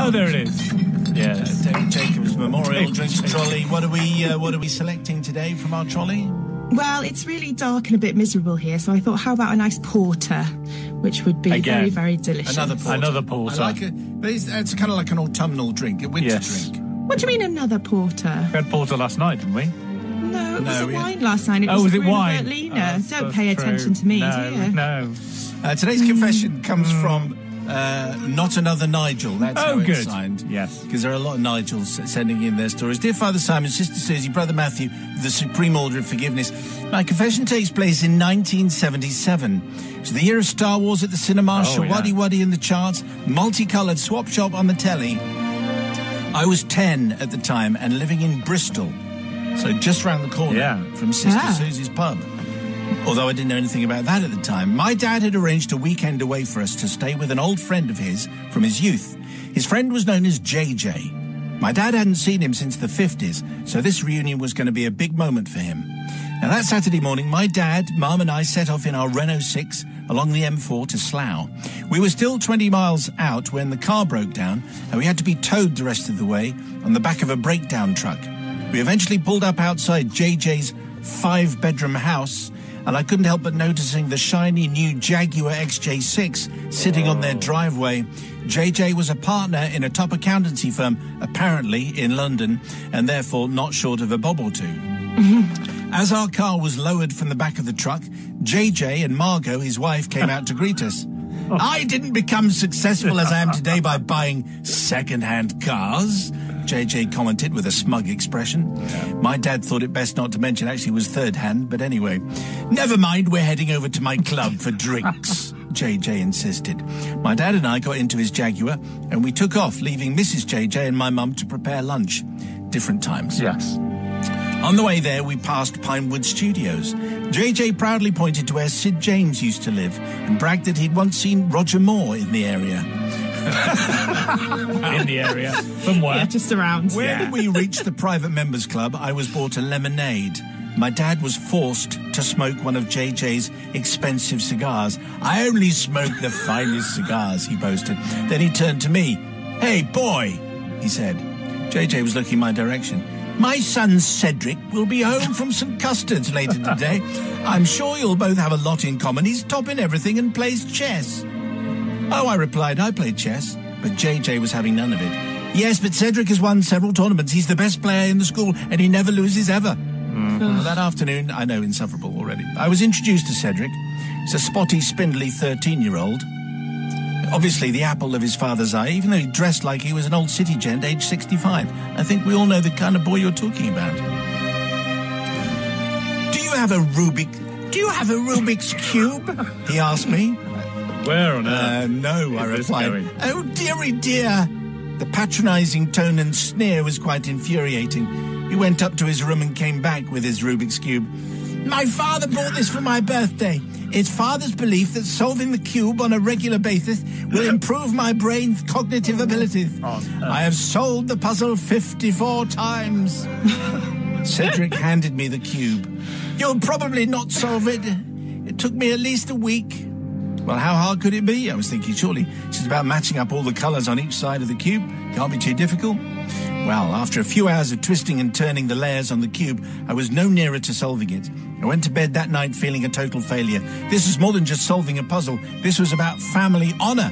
Oh, there it is. Yes. David Jacobs Memorial Drinks Trolley. What are we selecting today from our trolley? Well, it's really dark and a bit miserable here, so I thought, how about a nice porter, which would be very, very delicious. Another porter. I like it. But it's kind of like an autumnal drink, a winter drink. What do you mean another porter? We had porter last night, didn't we? No, it was wine last night. It was wine? Don't pay attention to me, do you? No. Today's confession comes from Not Another Nigel. That's how it's signed. Yes. Because there are a lot of Nigels sending in their stories. Dear Father Simon, Sister Susie, Brother Matthew, the Supreme Order of Forgiveness. My confession takes place in 1977. It's the year of Star Wars at the cinema, Shawaddy Waddy in the charts, multicoloured swap shop on the telly. I was 10 at the time and living in Bristol. So just round the corner from Sister Susie's pub. Although I didn't know anything about that at the time. My dad had arranged a weekend away for us to stay with an old friend of his from his youth. His friend was known as JJ. My dad hadn't seen him since the 50s, so this reunion was going to be a big moment for him. Now that Saturday morning, my dad, Mum and I set off in our Renault 6 along the M4 to Slough. We were still 20 miles out when the car broke down and we had to be towed the rest of the way on the back of a breakdown truck. We eventually pulled up outside JJ's 5-bedroom house, and I couldn't help but noticing the shiny new Jaguar XJ6 sitting on their driveway. JJ was a partner in a top accountancy firm, apparently in London, and therefore not short of a bob or two. As our car was lowered from the back of the truck, JJ and Margot, his wife, came out to greet us. I didn't become successful as I am today by buying second-hand cars, JJ commented with a smug expression. My dad thought it best not to mention actually was third-hand, but anyway. Never mind, we're heading over to my club for drinks, JJ insisted. My dad and I got into his Jaguar, and we took off, leaving Mrs. JJ and my mum to prepare lunch. Different times. Yes. On the way there, we passed Pinewood Studios. JJ proudly pointed to where Sid James used to live and bragged that he'd once seen Roger Moore in the area. In the area. Somewhere. Yeah, just around. When we reached the private members club, I was bought a lemonade. My dad was forced to smoke one of JJ's expensive cigars. I only smoke the finest cigars, he boasted. Then he turned to me. Hey, boy, he said. JJ was looking my direction. My son Cedric will be home from St. Custard's later today. I'm sure you'll both have a lot in common. He's top in everything and plays chess. Oh, I replied, I played chess, but JJ was having none of it. Yes, but Cedric has won several tournaments. He's the best player in the school, and he never loses ever. Well, that afternoon, I know, insufferable already. I was introduced to Cedric. He's a spotty, spindly 13-year-old. Obviously the apple of his father's eye, even though he dressed like he was an old city gent, aged 65. I think we all know the kind of boy you're talking about. Do you have a Rubik's Cube? He asked me. Where on earth? No, I replied. Oh, dearie dear. The patronising tone and sneer was quite infuriating. He went up to his room and came back with his Rubik's Cube. My father bought this for my birthday. It's father's belief that solving the cube on a regular basis will improve my brain's cognitive abilities. I have solved the puzzle 54 times. Cedric handed me the cube. You'll probably not solve it. It took me at least a week. Well, how hard could it be? I was thinking, surely it's just about matching up all the colours on each side of the cube. Can't be too difficult. Well, after a few hours of twisting and turning the layers on the cube, I was no nearer to solving it. I went to bed that night feeling a total failure. This was more than just solving a puzzle. This was about family honour.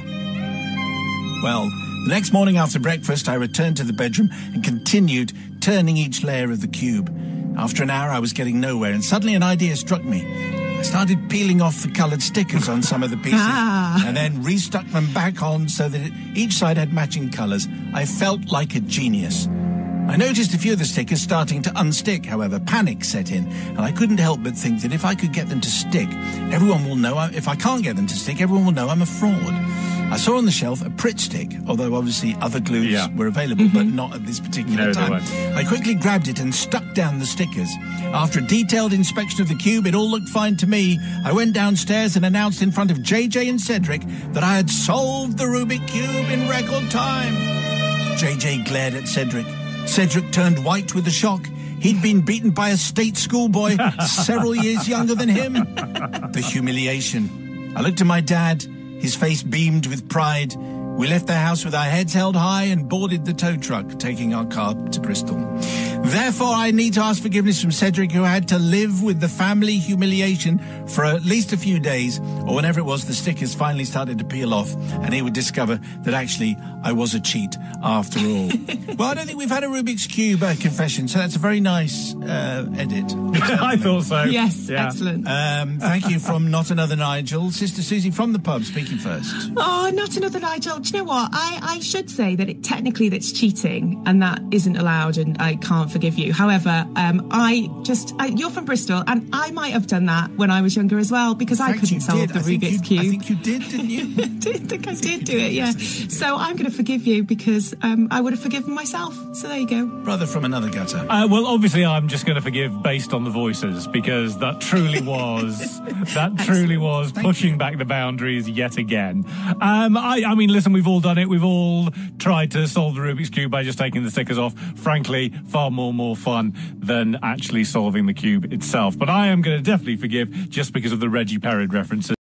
Well, the next morning after breakfast, I returned to the bedroom and continued turning each layer of the cube. After an hour, I was getting nowhere, and suddenly an idea struck me. I started peeling off the coloured stickers on some of the pieces and then restuck them back on so that each side had matching colours. I felt like a genius. I noticed a few of the stickers starting to unstick, however. Panic set in, and I couldn't help but think that if I could get them to stick, everyone will know if I can't get them to stick, everyone will know I'm a fraud. I saw on the shelf a Pritt stick, although obviously other glues were available, but not at this particular time. I quickly grabbed it and stuck down the stickers. After a detailed inspection of the cube, it all looked fine to me. I went downstairs and announced in front of JJ and Cedric that I had solved the Rubik's Cube in record time. JJ glared at Cedric. Cedric turned white with the shock. He'd been beaten by a state schoolboy several years younger than him. The humiliation. I looked at my dad. His face beamed with pride. We left their house with our heads held high and boarded the tow truck, taking our car to Bristol. Therefore, I need to ask forgiveness from Cedric, who had to live with the family humiliation for at least a few days, or whenever it was the stickers finally started to peel off, and he would discover that actually I was a cheat after all. Well, I don't think we've had a Rubik's Cube confession, so that's a very nice edit. I thought so. Yes, Yeah. excellent. Thank you from Not Another Nigel. Sister Susie from the pub, speaking first. Oh, not another Nigel. Do you know what? I should say that technically that's cheating and that isn't allowed and I can't forgive you. However, you're from Bristol and I might have done that when I was younger as well because I couldn't solve the Rubik's Cube. I think you did, didn't you? I think I did do it, yeah. So I'm going to forgive you because I would have forgiven myself. So there you go. Brother from another gutter. Well, obviously, I'm just going to forgive based on the voices because that truly was pushing back the boundaries yet again. I mean, listen, we've all done it. We've all tried to solve the Rubik's Cube by just taking the stickers off. Frankly, far more fun than actually solving the cube itself. But I am going to definitely forgive just because of the Reggie Perrin references.